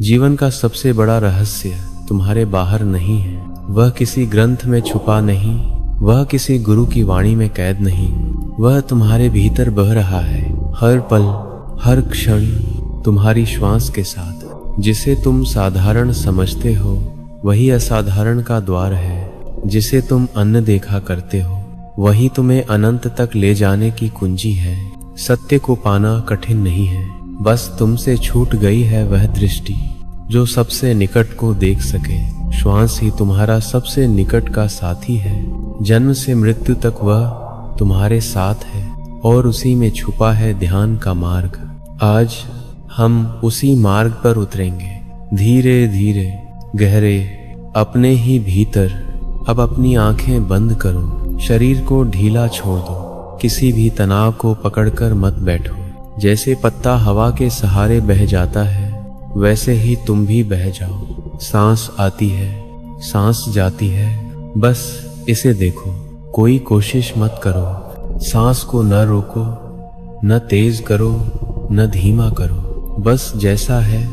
जीवन का सबसे बड़ा रहस्य तुम्हारे बाहर नहीं है, वह किसी ग्रंथ में छुपा नहीं, वह किसी गुरु की वाणी में कैद नहीं, वह तुम्हारे भीतर बह रहा है, हर पल हर क्षण तुम्हारी श्वास के साथ। जिसे तुम साधारण समझते हो वही असाधारण का द्वार है, जिसे तुम अन्न देखा करते हो वही तुम्हें अनंत तक ले जाने की कुंजी है। सत्य को पाना कठिन नहीं है, बस तुमसे छूट गई है वह दृष्टि जो सबसे निकट को देख सके। श्वास ही तुम्हारा सबसे निकट का साथी है, जन्म से मृत्यु तक वह तुम्हारे साथ है और उसी में छुपा है ध्यान का मार्ग। आज हम उसी मार्ग पर उतरेंगे, धीरे धीरे गहरे अपने ही भीतर। अब अपनी आंखें बंद करो, शरीर को ढीला छोड़ दो, किसी भी तनाव को पकड़कर मत बैठो। जैसे पत्ता हवा के सहारे बह जाता है वैसे ही तुम भी बह जाओ। सांस आती है, सांस जाती है, बस इसे देखो, कोई कोशिश मत करो। सांस को न रोको, न तेज करो, न धीमा करो, बस जैसा है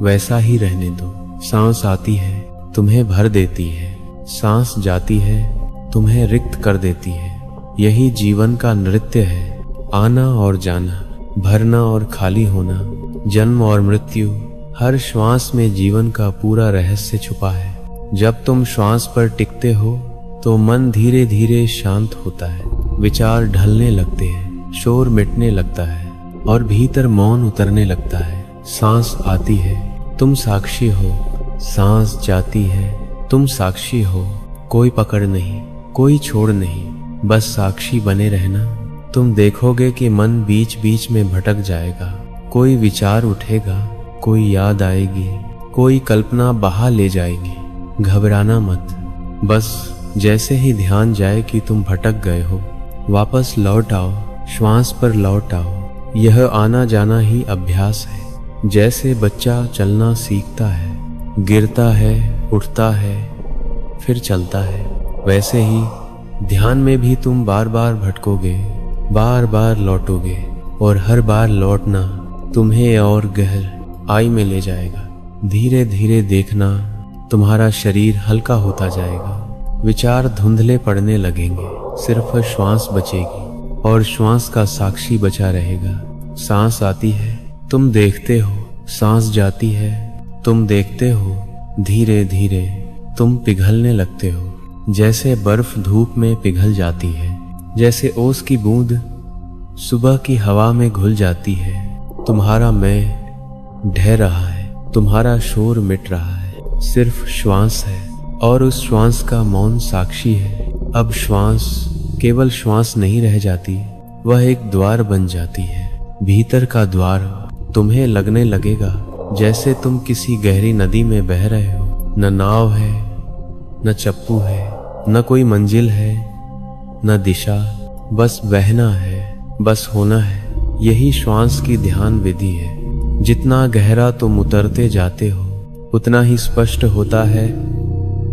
वैसा ही रहने दो। सांस आती है तुम्हें भर देती है, सांस जाती है तुम्हें रिक्त कर देती है। यही जीवन का नृत्य है, आना और जाना, भरना और खाली होना, जन्म और मृत्यु। हर श्वास में जीवन का पूरा रहस्य छुपा है। जब तुम श्वास पर टिकते हो तो मन धीरे धीरे शांत होता है, विचार ढलने लगते हैं, शोर मिटने लगता है और भीतर मौन उतरने लगता है। सांस आती है तुम साक्षी हो, सांस जाती है तुम साक्षी हो। कोई पकड़ नहीं, कोई छोड़ नहीं, बस साक्षी बने रहना। तुम देखोगे कि मन बीच बीच में भटक जाएगा, कोई विचार उठेगा, कोई याद आएगी, कोई कल्पना बहा ले जाएगी। घबराना मत, बस जैसे ही ध्यान जाए कि तुम भटक गए हो वापस लौट आओ, श्वास पर लौट आओ। यह आना जाना ही अभ्यास है। जैसे बच्चा चलना सीखता है, गिरता है, उठता है, फिर चलता है, वैसे ही ध्यान में भी तुम बार बार भटकोगे, बार बार लौटोगे और हर बार लौटना तुम्हें और गहर आई में ले जाएगा। धीरे धीरे देखना तुम्हारा शरीर हल्का होता जाएगा, विचार धुंधले पड़ने लगेंगे, सिर्फ श्वास बचेगी और श्वास का साक्षी बचा रहेगा। सांस आती है तुम देखते हो, सांस जाती है तुम देखते हो। धीरे धीरे तुम पिघलने लगते हो, जैसे बर्फ धूप में पिघल जाती है, जैसे ओस की बूंद सुबह की हवा में घुल जाती है। तुम्हारा मैं ढह रहा है, तुम्हारा शोर मिट रहा है, सिर्फ श्वास है और उस श्वास का मौन साक्षी है। अब श्वास केवल श्वास नहीं रह जाती, वह एक द्वार बन जाती है, भीतर का द्वार। तुम्हें लगने लगेगा जैसे तुम किसी गहरी नदी में बह रहे हो। न नाव है, न चप्पू है, न कोई मंजिल है, न दिशा, बस बहना है, बस होना है। यही श्वास की ध्यान विधि है। जितना गहरा तुम उतरते जाते हो उतना ही स्पष्ट होता है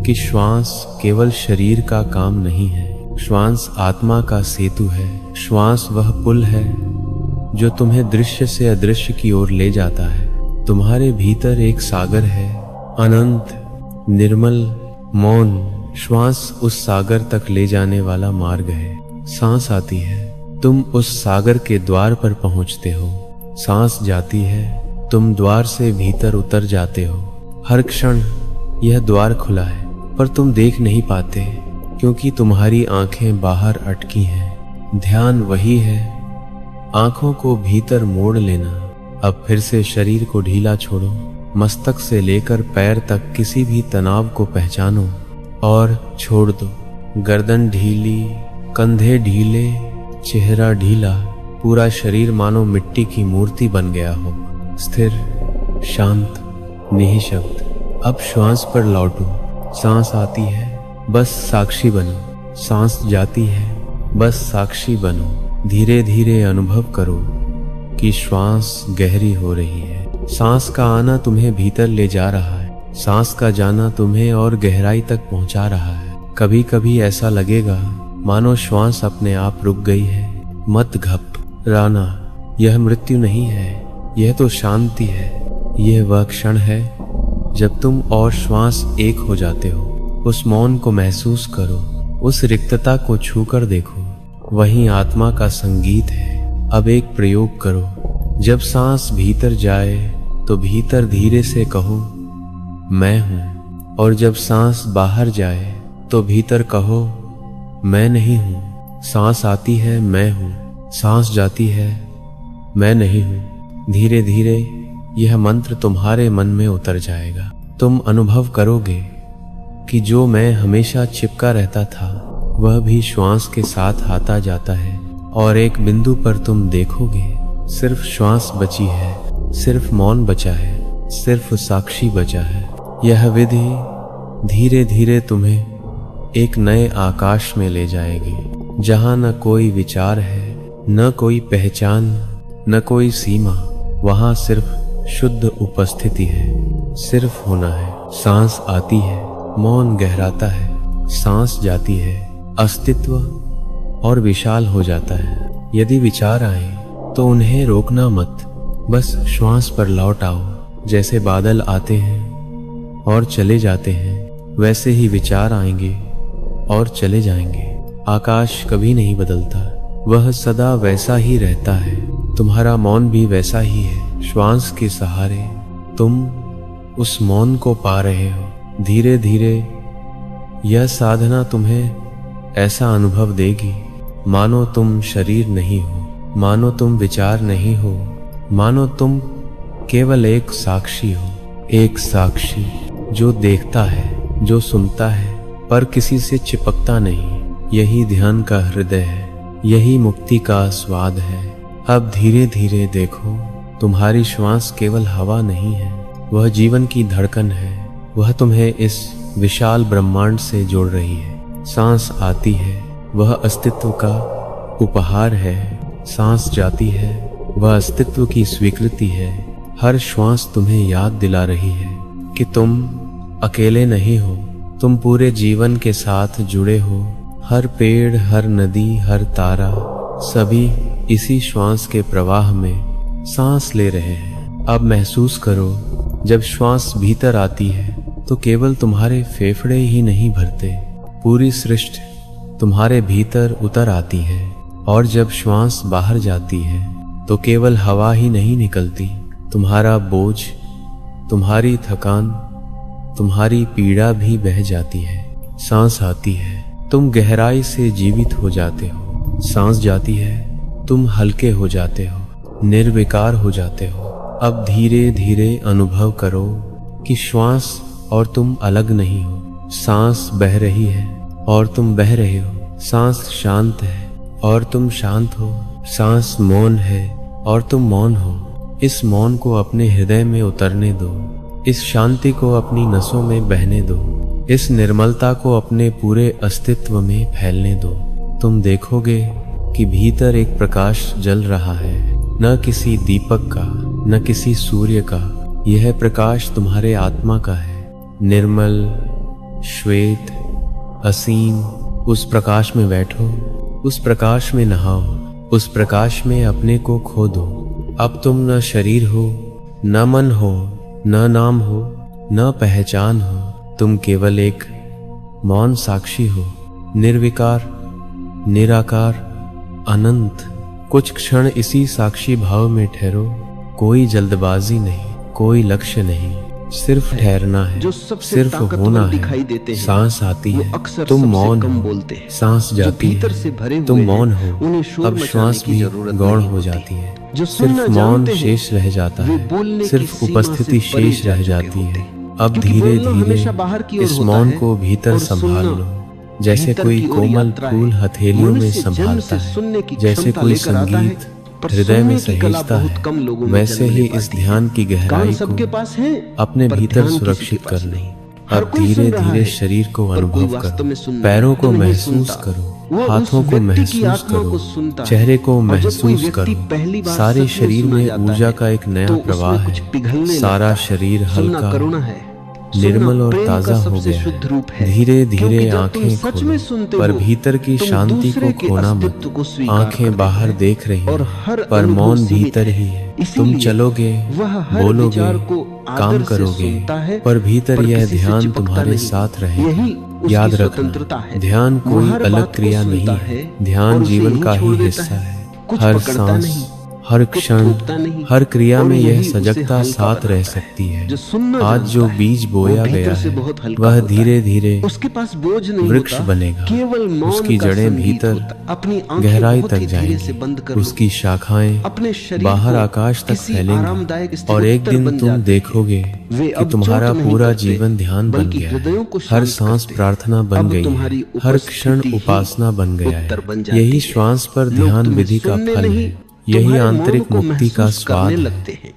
कि श्वास केवल शरीर का काम नहीं है, श्वास आत्मा का सेतु है। श्वास वह पुल है जो तुम्हें दृश्य से अदृश्य की ओर ले जाता है। तुम्हारे भीतर एक सागर है, अनंत, निर्मल, मौन। श्वास उस सागर तक ले जाने वाला मार्ग है। सांस आती है तुम उस सागर के द्वार पर पहुंचते हो, सांस जाती है तुम द्वार से भीतर उतर जाते हो। हर क्षण यह द्वार खुला है पर तुम देख नहीं पाते क्योंकि तुम्हारी आंखें बाहर अटकी हैं। ध्यान वही है, आंखों को भीतर मोड़ लेना। अब फिर से शरीर को ढीला छोड़ो, मस्तक से लेकर पैर तक किसी भी तनाव को पहचानो और छोड़ दो। गर्दन ढीली, कंधे ढीले, चेहरा ढीला, पूरा शरीर मानो मिट्टी की मूर्ति बन गया हो, स्थिर, शांत, निःशब्द। अब श्वास पर लौटो। सांस आती है बस साक्षी बनो, सांस जाती है बस साक्षी बनो। धीरे धीरे अनुभव करो कि श्वास गहरी हो रही है। सांस का आना तुम्हें भीतर ले जा रहा है, सांस का जाना तुम्हें और गहराई तक पहुंचा रहा है। कभी कभी ऐसा लगेगा मानो श्वास अपने आप रुक गई है। मत घबराना, यह मृत्यु नहीं है, यह तो शांति है। यह वह क्षण है जब तुम और श्वास एक हो जाते हो। उस मौन को महसूस करो, उस रिक्तता को छूकर देखो। वही आत्मा का संगीत है। अब एक प्रयोग करो। जब सांस भीतर जाए तो भीतर धीरे से कहो मैं हूं, और जब सांस बाहर जाए तो भीतर कहो मैं नहीं हूं। सांस आती है मैं हूं, सांस जाती है मैं नहीं हूं। धीरे धीरे यह मंत्र तुम्हारे मन में उतर जाएगा। तुम अनुभव करोगे कि जो मैं हमेशा चिपका रहता था वह भी श्वास के साथ आता जाता है, और एक बिंदु पर तुम देखोगे सिर्फ श्वास बची है, सिर्फ मौन बचा है, सिर्फ साक्षी बचा है। यह विधि धीरे धीरे तुम्हें एक नए आकाश में ले जाएगी, जहां न कोई विचार है, न कोई पहचान, न कोई सीमा। वहां सिर्फ शुद्ध उपस्थिति है, सिर्फ होना है। सांस आती है, मौन गहराता है, सांस जाती है, अस्तित्व और विशाल हो जाता है। यदि विचार आए तो उन्हें रोकना मत, बस श्वास पर लौट आओ। जैसे बादल आते हैं और चले जाते हैं, वैसे ही विचार आएंगे और चले जाएंगे। आकाश कभी नहीं बदलता, वह सदा वैसा ही रहता है। तुम्हारा मौन भी वैसा ही है। श्वास के सहारे तुम उस मौन को पा रहे हो। धीरे धीरे यह साधना तुम्हें ऐसा अनुभव देगी मानो तुम शरीर नहीं हो, मानो तुम विचार नहीं हो, मानो तुम केवल एक साक्षी हो। एक साक्षी जो देखता है, जो सुनता है, पर किसी से चिपकता नहीं। यही ध्यान का हृदय है, यही मुक्ति का स्वाद है। अब धीरे धीरे देखो, तुम्हारी श्वास केवल हवा नहीं है, वह जीवन की धड़कन है। वह तुम्हें इस विशाल ब्रह्मांड से जोड़ रही है। सांस आती है, वह अस्तित्व का उपहार है। सांस जाती है, वह अस्तित्व की स्वीकृति है। हर श्वास तुम्हें याद दिला रही है कि तुम अकेले नहीं हो, तुम पूरे जीवन के साथ जुड़े हो। हर पेड़, हर नदी, हर तारा, सभी इसी श्वास के प्रवाह में सांस ले रहे हैं। अब महसूस करो, जब श्वास भीतर आती है तो केवल तुम्हारे फेफड़े ही नहीं भरते, पूरी सृष्टि तुम्हारे भीतर उतर आती है। और जब श्वास बाहर जाती है तो केवल हवा ही नहीं निकलती, तुम्हारा बोझ, तुम्हारी थकान, तुम्हारी पीड़ा भी बह जाती है। सांस आती है, तुम गहराई से जीवित हो जाते हो। सांस जाती है, तुम हल्के हो जाते हो, निर्विकार हो जाते हो। अब धीरे धीरे अनुभव करो कि श्वास और तुम अलग नहीं हो। सांस बह रही है और तुम बह रहे हो। सांस शांत है और तुम शांत हो। सांस मौन है और तुम मौन हो। इस मौन को अपने हृदय में उतरने दो, इस शांति को अपनी नसों में बहने दो, इस निर्मलता को अपने पूरे अस्तित्व में फैलने दो। तुम देखोगे कि भीतर एक प्रकाश जल रहा है, न किसी दीपक का, न किसी सूर्य का। यह प्रकाश तुम्हारे आत्मा का है, निर्मल, श्वेत, असीम। उस प्रकाश में बैठो, उस प्रकाश में नहाओ, उस प्रकाश में अपने को खो दो। अब तुम न शरीर हो, न मन हो, न नाम हो, न पहचान हो। तुम केवल एक मौन साक्षी हो, निर्विकार, निराकार, अनंत। कुछ क्षण इसी साक्षी भाव में ठहरो। कोई जल्दबाजी नहीं, कोई लक्ष्य नहीं, सिर्फ ठहरना है, सिर्फ होना है। सांस आती है, तुम मौन हो, सांस जाती है, तुम मौन हो। अब श्वास भी गौण हो जाती है, सिर्फ मौन शेष रह जाता है, सिर्फ उपस्थिति शेष रह जाती है। अब धीरे धीरे इस मौन को भीतर संभाल लो, जैसे कोई कोमल फूल हथेलियों में संभालता है, जैसे कोई संगीत हृदय में सहेजता है, वैसे ही इस ध्यान की गहराई को अपने भीतर सुरक्षित कर लो। अब धीरे धीरे शरीर को अनुभव करो, पैरों को महसूस करो, हाथों को महसूस करो, चेहरे को महसूस करो। सारे शरीर में ऊर्जा का एक नया प्रवाह है। सारा शरीर हल्का, निर्मल और प्रेम का ताजा हो सबसे गया शुद्ध रूप है। है। धीरे धीरे क्योंकि जब तुम आंखें सच में सुनते खोलो, पर हो, भीतर की तुम शांति दूसरे को के खोना मत। अस्तित्व को स्वीकार कर आंखें देते बाहर हो देख रही और हैं, हर पर अनुभव मौन सीमित भीतर है। ही है। तुम इसीलिए चलोगे, वह हर बोलोगे, विचार को काम आदर से करोगे, सुनता है, पर भीतर पर यह किसी से ध्यान चिपकता तुम्हारे नहीं। साथ रहेगा। यही उसकी याद स्वतंत्रता रखना, है। ध्यान वो कोई हर अलग बात को क्रिया सुनता नहीं है है। ध्यान और उसे जीवन यहीं का ही छोड़ देता हिस्सा है। है। कुछ हर पकड़ता सांस, नहीं, हर कुछ क्षण, थोपता नहीं, हर क्रिया और में यही यह उसे सजगता हल्का साथ रह बनाता है। सकती है। जो सुनना आज जानता जो है, बीज वो बोया भीतर गया से है, बहुत हल्का वह होता है। धीरे धीरे उसके पास बोझ नहीं वृक्ष होता, बनेगा। केवल मौन उसकी का जड़ें संगीत भीतर होता। अपनी आंखें गहराई बहुत तक ही धीरे से जाएंगी, बंद कर लो। उसकी शाखाएं अपने शरीर बाहर को आकाश तक किसी फैलेंगी, आरामदायक स्थिति और एक उत्तर दिन बन तुम जाते हैं। देखोगे वे कि अब तुम्हारा चोट नहीं पूरा करते, जीवन ध्यान बन बल्कि गया हृदयों है। को हर शांत सांस करते। प्रार्थना बन अब गई तुम्हारी है, हर क्षण उपस्थिति ही उपासना बन गया उत्तर है। बन जाती यही है। श्वास पर लोग ध्यान तुम्हें विधि का सुनने फल नहीं, है। यही तुम्हारे मौन आंतरिक को मुक्ति का महसूस स्वाद करने है। लगते हैं।